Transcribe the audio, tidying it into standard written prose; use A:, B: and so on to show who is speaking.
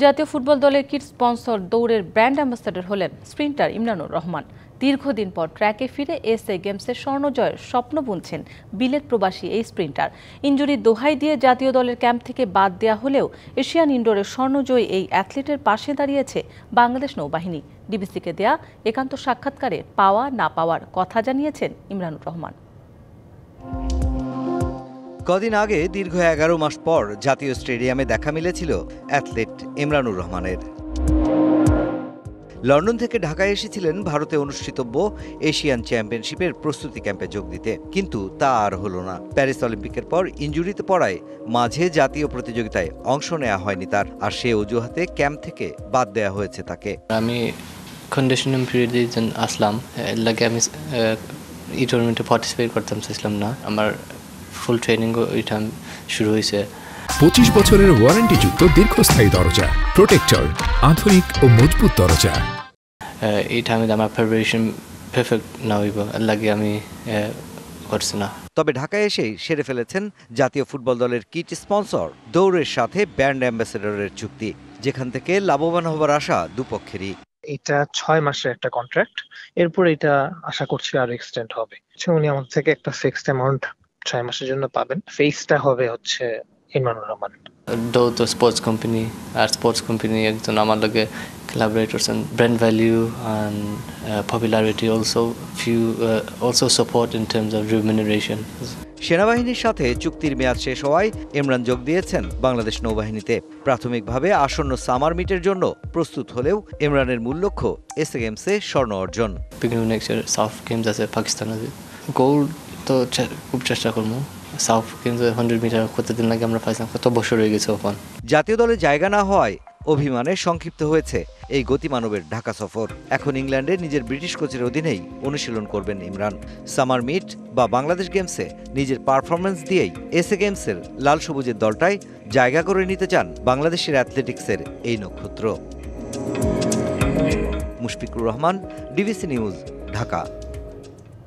A: জাতীয় ফুটবল দলের kit sponsor দৌড়ের ব্র্যান্ড অ্যাম্বাসেডর হলেন স্প্রিন্টার ইমরানুর রহমান। দীর্ঘদিন পর ট্র্যাকে ফিরে এসএ গেমসের স্বর্ণজয়ের স্বপ্ন বুনছেন বিলেত প্রবাসী এই স্প্রিন্টার। ইনজুরির দোহাই দিয়ে জাতীয় দলের ক্যাম্প থেকে বাদ দেওয়া হলেও এশিয়ান ইনডোরের স্বর্ণজয়ী এই অ্যাথলিটের পাশে দাঁড়িয়েছে বাংলাদেশ নৌবাহিনী। ডিবিসিকে দেয়া একান্ত সাক্ষাৎকারে পাওয়া না পাওয়ার কথা জানিয়েছেন ইমরানুর রহমান।
B: কদিন আগে দীর্ঘ 11 মাস পর জাতীয় স্টেডিয়ামে দেখা মিলেছিল অ্যাথলেট ইমরানুর রহমানের। লন্ডন থেকে ঢাকায় এসেছিলেন ভারতে অনুষ্ঠিতব্য এশিয়ান চ্যাম্পিয়নশিপের প্রস্তুতি ক্যাম্পে যোগ দিতে, কিন্তু তা আর হলো না। প্যারিস অলিম্পিকের পর ইনজুরিতে পড়ায় মাঝে জাতীয় প্রতিযোগিতায় অংশ নেওয়া হয়নি তার, আর সে অজুহাতে ক্যাম্প থেকে বাদ দেওয়া হয়েছে তাকে।
C: আমি কন্ডিশনিং পিরিয়ডে আসলাম, লাগে আমি এই টুর্নামেন্টে পার্টিসিপেট করতাম চাইছিলাম না। আমার ফুল ট্রেনিং ওইটা শুরু হয়েছে।
D: 25 বছরের ওয়ারেন্টিযুক্ত দীর্ঘস্থায়ী দরজা প্রোটেক্টর, আধুনিক ও মজবুত দরজা।
C: এই টাইমে আমার প্রিপারেশন পারফেক্ট না হইব, লাগে আমি করছি না।
B: তবে ঢাকায় এসেই সেরে ফেলেছেন জাতীয় ফুটবল দলের কিট স্পন্সর দৌড়ের সাথে ব্র্যান্ড অ্যাম্বাসেডরের চুক্তি, যেখান থেকে লাভবান হবার আশা দুপক্ষেরই।
E: এটা 6 মাসের একটা কন্ট্রাক্ট, এরপর এটা আশা করছি আরো এক্সটেন্ড হবে। উনি আমাদের থেকে একটা ফিক্সড অ্যামাউন্ট 6 মাসের জন্য পাবেন। ফেসটা হবে হচ্ছে ইমরানুর রহমান।
C: তো স্পোর্টস কোম্পানি আর স্পোর্টস কোম্পানি একজন আমার লগে collaborators and brand value and popularity also support in terms of remuneration.
B: সেনাবাহিনীর সাথে চুক্তির মেয়াদ শেষ হওয়ায় ইমরান যোগ দিয়েছেন বাংলাদেশ নৌবাহিনীতে। প্রাথমিকভাবে আসন্ন সামার মিটের জন্য প্রস্তুত হলেও ইমরানের মূল লক্ষ্য এসএ গেমসে স্বর্ণ অর্জন।
C: Beginning next year south games আছে পাকিস্তান আছে, গোল্ড তো খুব চেষ্টা করবো। সাউথ গেমস 100 মিটার কতদিন লাগে আমরা পাইছিলাম, কত বছর হয়ে গেছে ওখান। জাতীয়
B: দলে জায়গা না হওয়ায় অভিমানে সংক্ষিপ্ত হয়েছে এই গতিমানবের ঢাকা সফর। এখন ইংল্যান্ডে নিজের ব্রিটিশ কোচের অধীনেই অনুশীলন করবেন ইমরান। সামার মিট বা বাংলাদেশ গেমসে নিজের পারফরমেন্স দিয়েই এসএ গেমসের লাল সবুজের দলটায় জায়গা করে নিতে চান বাংলাদেশের অ্যাথলেটিক্সের এই নক্ষত্র। Mushfiqur Rahman, DBC news, Dhaka.